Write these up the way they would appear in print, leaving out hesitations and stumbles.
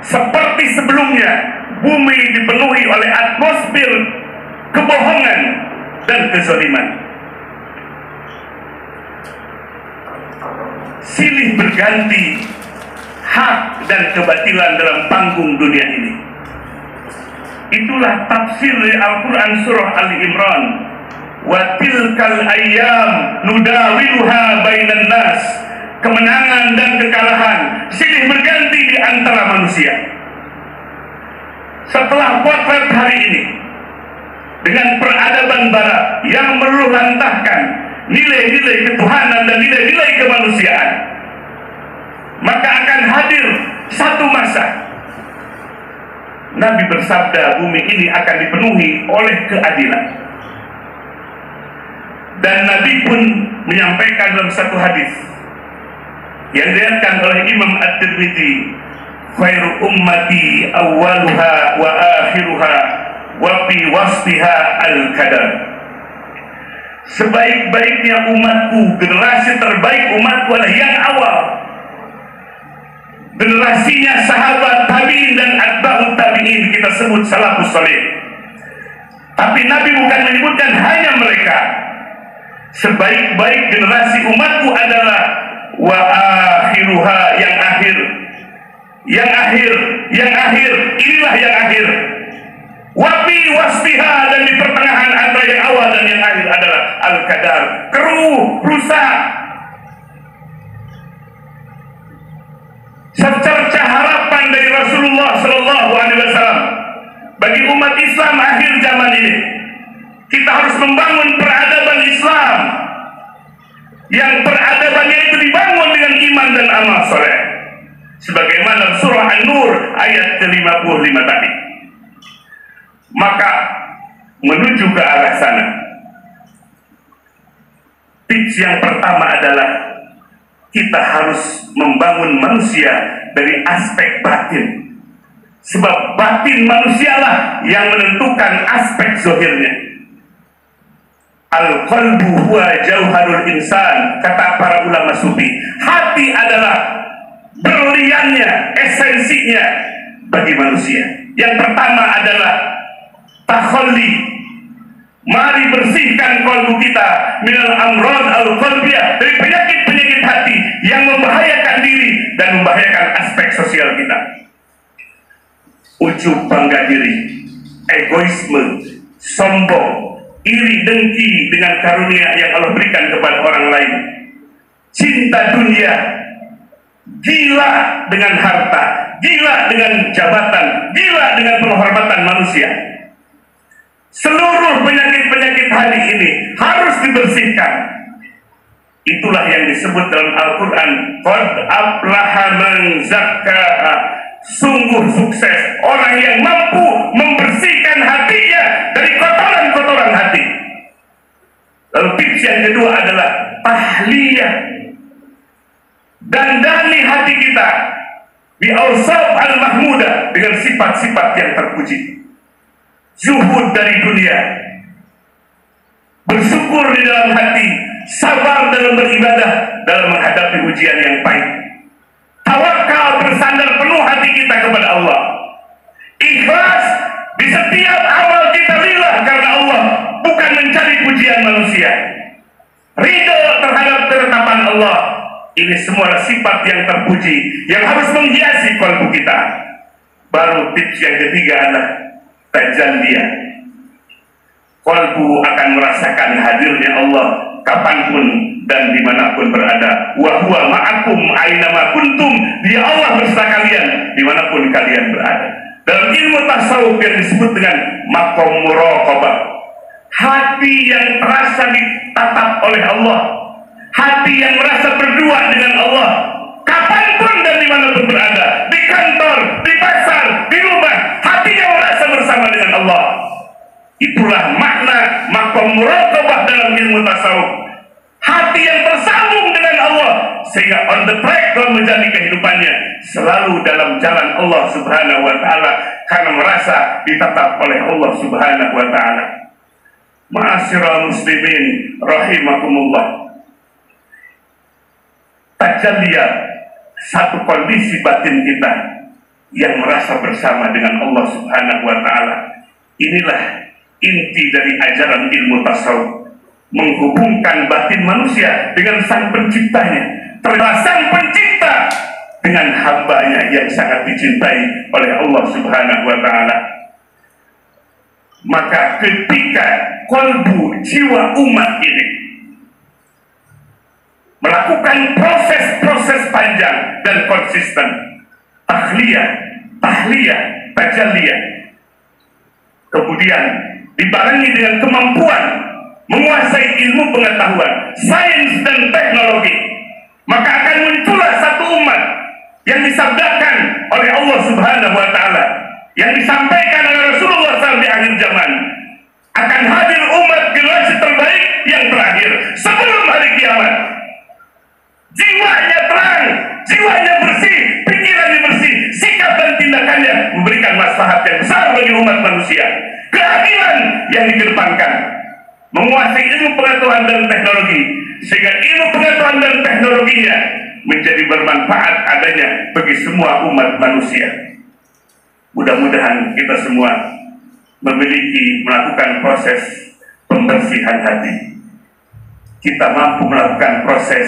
seperti sebelumnya, bumi dipenuhi oleh atmosfer kebohongan dan kezaliman. Silih berganti hak dan kebatilan dalam panggung dunia ini. Itulah tafsir dari Al-Quran surah Ali Imran. Wa tilkal ayyam nudawiluha bainan nas. Kemenangan dan kekalahan silih berganti di antara manusia. Setelah potret hari ini dengan peradaban barat yang meluluhlantahkan nilai-nilai ketuhanan dan nilai-nilai kemanusiaan, maka akan hadir satu masa Nabi bersabda bumi ini akan dipenuhi oleh keadilan. Dan Nabi pun menyampaikan dalam satu hadis yang diriwayatkan oleh Imam At-Tirmidzi, khairu ummati awwaluha wa akhiruha wa fi wasfiha al-qadar. Sebaik-baiknya umatku, generasi terbaik umatku adalah yang awal. Generasinya sahabat tabi'in dan atba'ut tabi'in, kita sebut salafus saleh. Tapi Nabi bukan menyebutkan hanya mereka. Sebaik-baik generasi umatku adalah wa akhiruha, yang akhir. Yang akhir, yang akhir, inilah yang akhir. Wafi wasfiha, dan di pertengahan antara yang awal dan yang akhir adalah al-qadar, keruh, rusak. Secerca harapan dari Rasulullah Sallallahu Alaihi Wasallam bagi umat Islam akhir zaman ini, kita harus membangun peradaban Islam yang peradabannya itu dibangun dengan iman dan amal soleh, sebagaimana surah An-Nur ayat ke-55 tadi. Maka menuju ke arah sana, tips yang pertama adalah kita harus membangun manusia dari aspek batin, sebab batin manusialah yang menentukan aspek zahirnya. Al-qalbu huwa jauharul insan, kata para ulama sufi. Hati adalah berliannya, esensinya bagi manusia. Yang pertama adalah takhalli. Mari bersihkan kalbu kita minal amrad al-qalbiyah, dari penyakit-penyakit hati yang membahayakan diri dan membahayakan aspek sosial kita. Ujub, bangga diri, egoisme, sombong, iri dengki dengan karunia yang Allah berikan kepada orang lain, cinta dunia, gila dengan harta, gila dengan jabatan, gila dengan penghormatan manusia. Seluruh penyakit-penyakit hati ini harus dibersihkan. Itulah yang disebut dalam Al-Quran, qad aflaha man zakkaha, sungguh sukses orang yang mampu membersihkan hatinya dari kotoran-kotoran hati. Lalu tips yang kedua adalah tahliyah, dandani hati kita bi awsaf al-mahmudah, dengan sifat-sifat yang terpuji. Zuhud dari dunia, bersyukur di dalam hati, sabar dalam beribadah, dalam menghadapi ujian yang pahit. Tawakal, bersandar penuh hati kita kepada Allah. Ikhlas di setiap amal kita lillah karena Allah, bukan mencari pujian manusia. Ridho terhadap ketetapan Allah. Ini semua sifat yang terpuji yang harus menghiasi kalbu kita. Baru tips yang ketiga adalah tajalliyah. Kalbu akan merasakan hadirnya Allah kapanpun dan dimanapun berada. Wa huwa ma'akum ainama kuntum, dia Allah beserta kalian dimanapun kalian berada. Dalam ilmu tasawuf yang disebut dengan maqam muraqabah, hati yang terasa ditatap oleh Allah, hati yang merasa berdua dengan Allah kapanpun dan dimanapun berada, di kantor, di pasar, di rumah, hati yang merasa bersama dengan Allah. Itulah makna maqam muraqabah dalam ilmu tasawuf. Hati yang tersambung dengan Allah sehingga on the track dalam menjalani kehidupannya, selalu dalam jalan Allah Subhanahu wa ta'ala, karena merasa ditatap oleh Allah Subhanahu wa ta'ala. Ma'asyiral muslimin rahimakumullah, tajalliyah, satu kondisi batin kita yang merasa bersama dengan Allah Subhanahu wa Ta'ala. Inilah inti dari ajaran ilmu tasawuf, menghubungkan batin manusia dengan sang penciptanya, ternyata sang pencipta dengan hambanya yang sangat dicintai oleh Allah Subhanahu wa Ta'ala. Maka ketika kolbu jiwa umat ini melakukan proses-proses panjang dan konsisten, tahliyah, tajalliyah, kemudian dibarengi dengan kemampuan menguasai ilmu pengetahuan, sains dan teknologi, maka akan muncullah satu umat yang disabdakan oleh Allah Subhanahu wa Ta'ala, yang disampaikan oleh Rasulullah SAW di akhir zaman, akan hadir umat generasi terbaik yang terakhir sebelum hari kiamat. Jiwanya terang, jiwanya bersih, pikirannya bersih, sikap dan tindakannya memberikan maslahat yang besar bagi umat manusia. Keadilan yang dikedepankan, menguasai ilmu pengetahuan dan teknologi, sehingga ilmu pengetahuan dan teknologinya menjadi bermanfaat adanya bagi semua umat manusia. Mudah-mudahan kita semua melakukan proses pembersihan hati. Kita mampu melakukan proses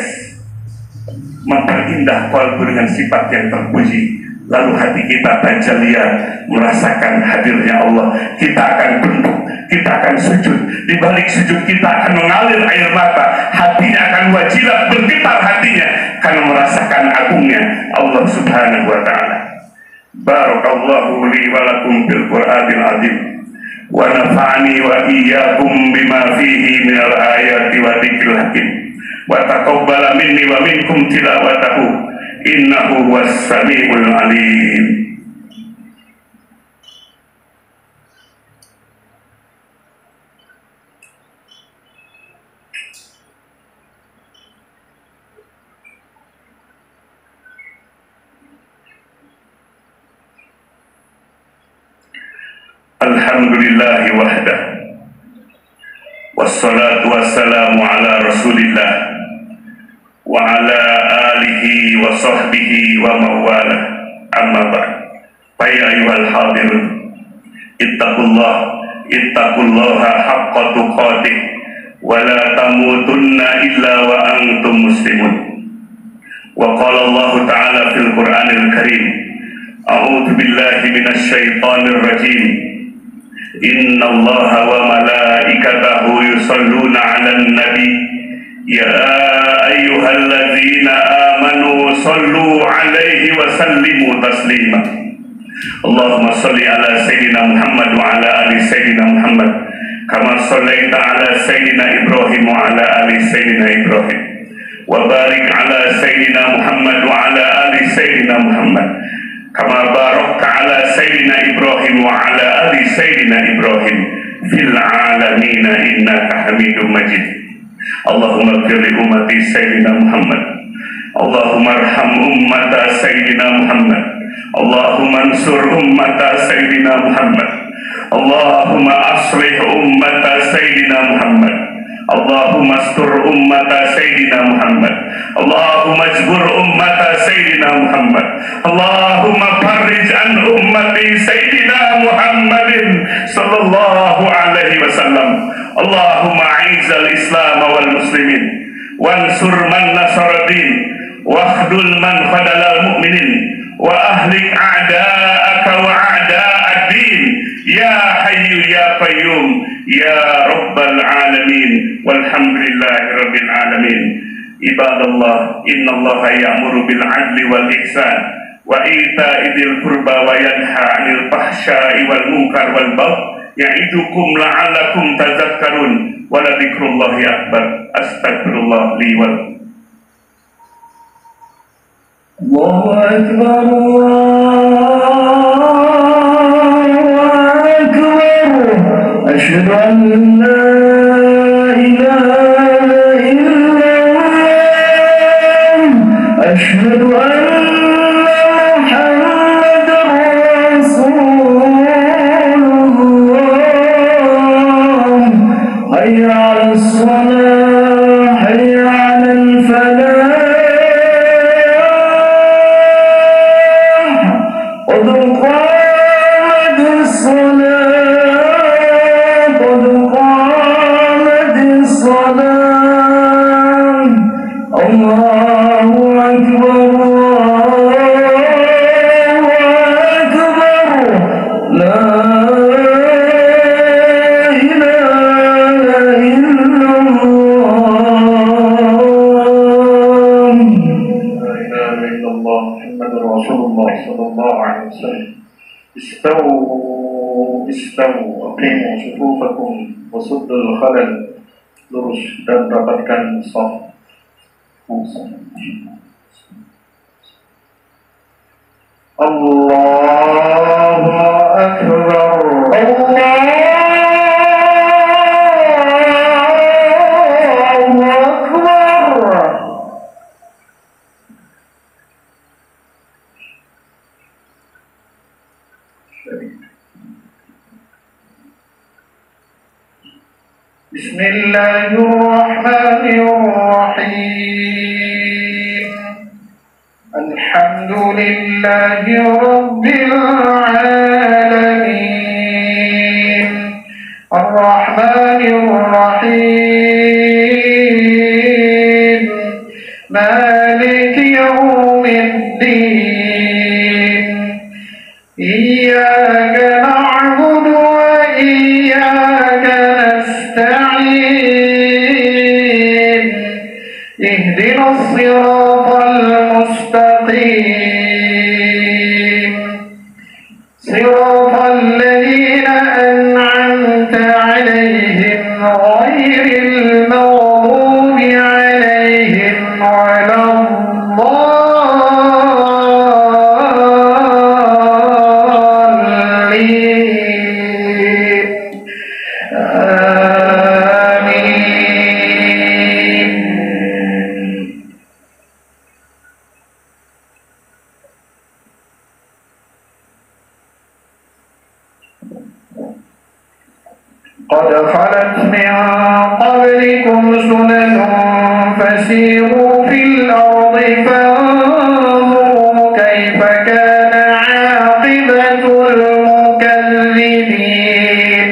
memperindah qalbu dengan sifat yang terpuji, lalu hati kita tajallia merasakan hadirnya Allah. Kita akan tunduk, kita akan sujud, di balik sujud kita akan mengalir air mata, hatinya akan wajilat, bergetar hatinya karena merasakan agungnya Allah Subhanahu wa Ta'ala. Barakallahu li wa lakum bil Qur'anil azim wa nafa'ani wa iyyakum bima fihi minal ayati wa dzikril hakim wa taqabbala minni wa minkum tilawatahu innahu was-sami'ul alim. Alhamdulillahi wahdah, wassalatu wassalamu ala rasulillah wa ala alihi wa sahbihi wa mawala, amma ba'd. Faya ayuhal hadirun, ittaqullaha haqqa tuqatih wa la tamutunna illa wa antum muslimun. Wa qala Allah ta'ala fil Qur'anil Karim, a'udzu billahi minasy syaithanir rajim. Inna Allah wa malaikatahu yusalluna 'alan nabi ya ayyuhalladzina amanu sallu 'alaihi wa sallimu taslima. Allahumma salli ala sayyidina Muhammad wa ala ali sayyidina Muhammad kama sallaita ala sayyidina Ibrahim wa ala ali sayyidina Ibrahim wa barik ala sayyidina Muhammad wa ala ali sayyidina Muhammad kama barakta ala sayyidina Ibrahim wa ala ali sayyidina Ibrahim fil alamin innaka Hamidum Majid. Allahumma ighfir li ummati sayyidina Muhammad, Allahumma arham ummata sayyidina Muhammad, Allahumma ansur ummata sayyidina Muhammad, Allahumma aslih ummata sayyidina Muhammad, Allahumma astur ummata sayyidina Muhammad, Allahumma ajbur ummata sayyidina Muhammad, Allahumma farrij an ummati sayyidina Muhammadin sallallahu alaihi wasallam. Allahumma a'izzal Islam wal muslimin wansur man nasaradin wakhdul man khadalal mu'minin wa ahlik a'da'aka wa a'da'ad-din ya hayyu ya qayyum ya rabbal alamin walhamdulillahi rabbil alamin. Ibadallah, innallaha ya'muru bil 'adli wal ihsan wa ita'i dzil qurba wa yanha 'anil fahsya'i wal munkar wal baghi ya'idukum la'allakum tadhakkarun wa la dzikrullahi akbar. Astagfirullah li wa Allahu akbar, Allahu akbar, asyhadu an la ilaha illallah, asyhadu anna Muhammadar Rasulullah, hayya 'alas shalah, hayya 'alal falah. وسلم استووا aqimu sufufakum wasuddul khalal, lurus dan rapatkan shaf. Allahu Akbar. Bismillahirrahmanirrahim. Alhamdulillahi rabbil alamin. Ar-Rahmanir Rahim. Maliki yaumiddin. Iyyaka na'budu wa iyyaka nasta'in. Ihdinas siratal mustaqim. Siratal ladzina an'amta 'alaihim ghairil maghdubi 'alaihim قد خلت من قبلكم سنن فسيروا في الأرض فانظروا كيف كان عاقبة المكذبين.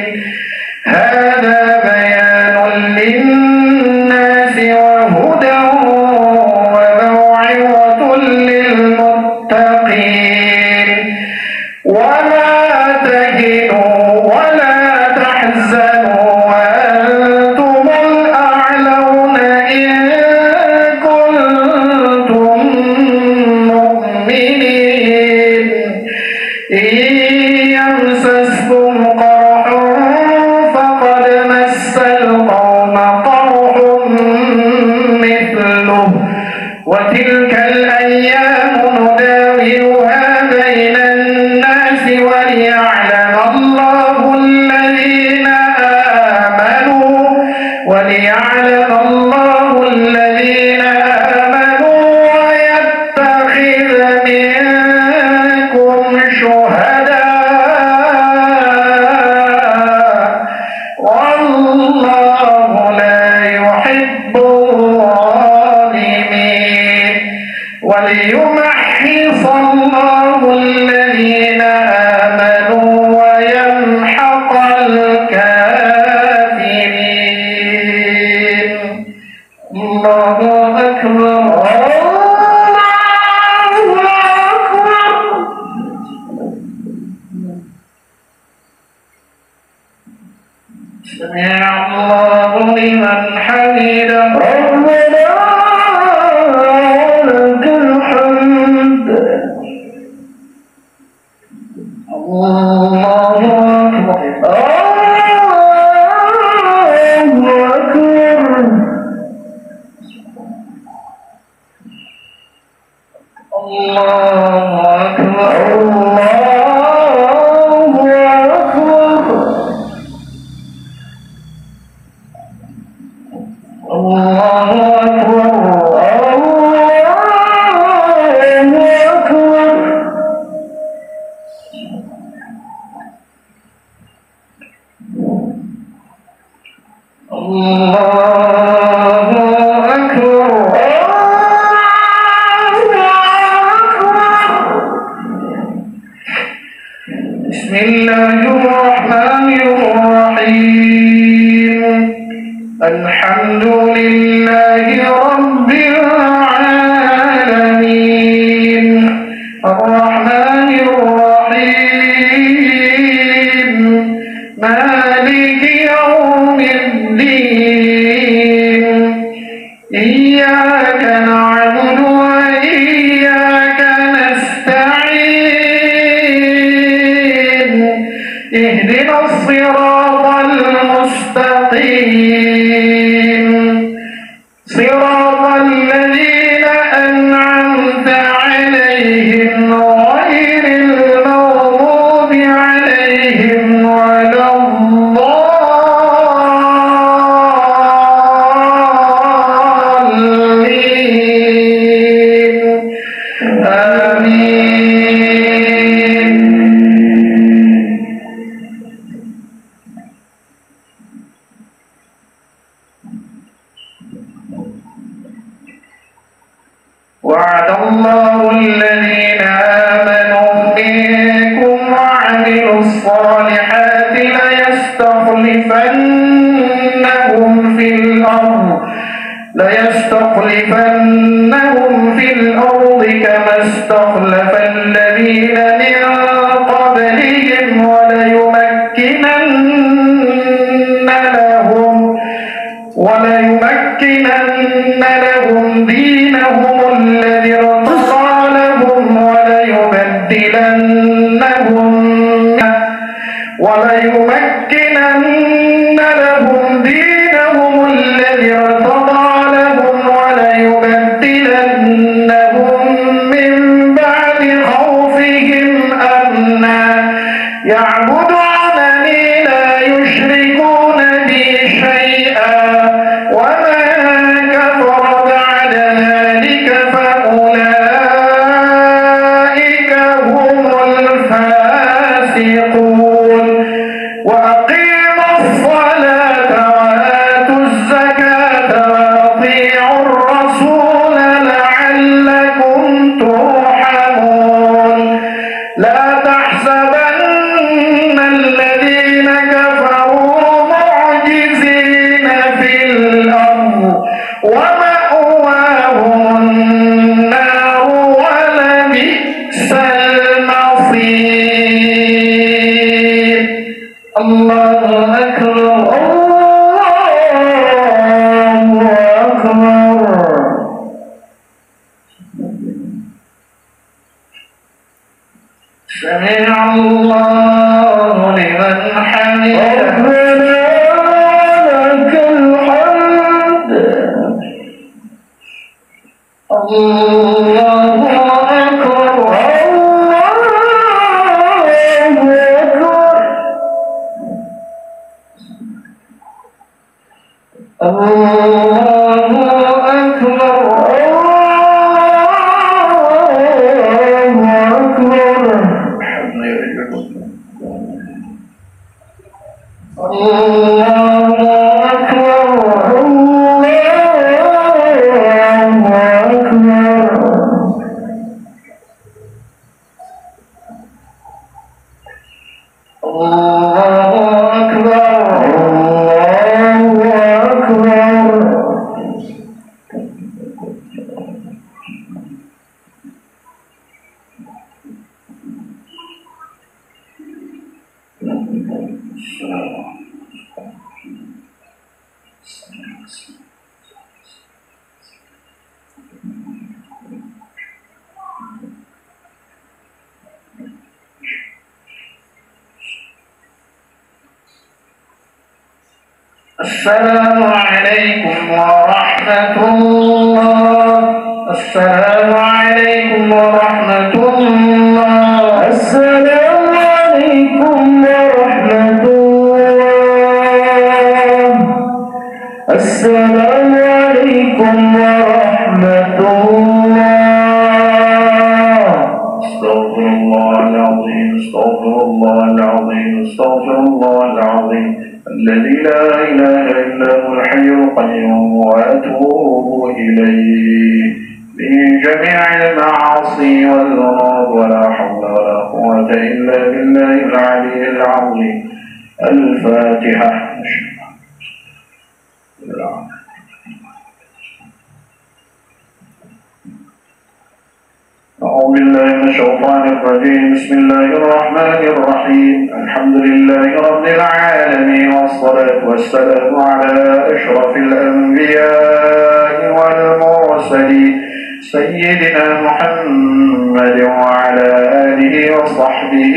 هذا بيان للناس وهدى وموعظة للمتقين. ولا تهنوا ولا تحزنوا وأنتم الأعلون إن كنتم مؤمنين. إن يمسسكم قرح فقد مس القوم قرح مثله وتلك الأيام نداولها بين الناس وليعلم الله الذين آمنوا ويتخذ منكم شهداء والله لا يحب الظالمين. وليمحص الله الذين آمنوا ويمحق الكافرين. الله أكبر. سمع الله لمن حمده. ربنا لك الحمد. الله أكبر. الله أكبر. الله أكبر. الله أكبر. بسم الله الرحمن الرحيم. الحمد لله رب العالمين. الرحمن الرحيم. مالك يوم الدين. إياك نعبد وإياك نستعين. مستقيم صراط الذين أنعمت عليهم غير المغضوب عليهم ولا الضالين آمين. وعد الله الذين آمنوا منكم وعملوا الصالحات ليستخلفنهم في الأرض كما استخلف الذين من قبلهم وليمكنن لهم دينهم الذي ارتضى لهم وليبدلنهم من بعد خوفهم أمنا يعبدونني لا يشركون بي شيئا ومن كفر بعد ذلك فأولئك هم الفاسقون. وأقيموا الصلاة وآتوا الزكاة وأطيعوا الرسول لعلكم ترحمون. لا تحسبن الذين كفروا معجزين في الأرض ومأواهم النار ولبئس المصير. الله أكبر الله أكبر. سمع الله لمن حمده. ربنا لك الحمد. الله أكبر الله أكبر. الله أكبر الله أكبر. الله أكبر الله أكبر. السلام عليكم ورحمة الله. السلام عليكم ورحمة الله. السلام عليكم ورحمة الله. السلام عليكم ورحمة الله. استغفر الله العظيم استغفر الله العظيم استغفر الله العظيم الذي لا إله إلا هو الحي القيوم وأتوب إليه من جميع المعاصي والذنوب ولا حول ولا قوة إلا بالله العلي العظيم. الفاتحة. أعوذ بالله من الشيطان الرجيم. بسم الله الرحمن الرحيم. الحمد لله رب العالمين والصلاة والسلام على أشرف الأنبياء والمرسلين سيدنا محمد وعلى آله وصحبه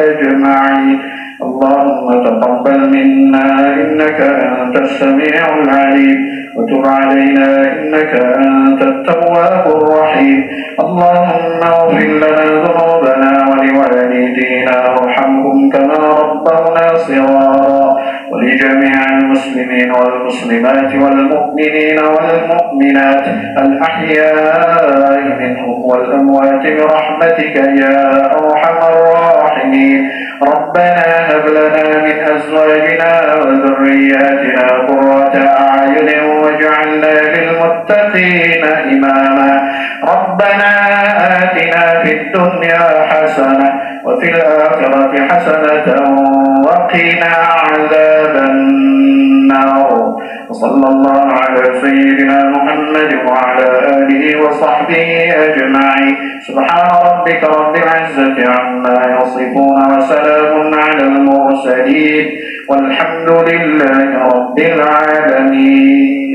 أجمعين. اللهم تقبل منا إنك إنك أنت السميع العليم وتب علينا إنك أنت التواب الرحيم اللهم اغفر لنا ذنوبنا ولوالدينا وارحمهم كما ربونا صغارا ولجميع المسلمين والمسلمات والمؤمنين والمؤمنات الأحياء منهم والأموات برحمتك يا أرحم الراحمين ربنا هب لنا من أزواجنا وذرياتنا قرة أعين واجعلنا للمتقين إماما ربنا آتنا في الدنيا حسنة وفي الآخرة حسنة وقنا عذاب النار وصلى الله على سيدنا محمد وعلى آله وصحبه أجمعين سبحان ربك رب العزة عما يصفون وسلام على المرسلين والحمد لله رب العالمين.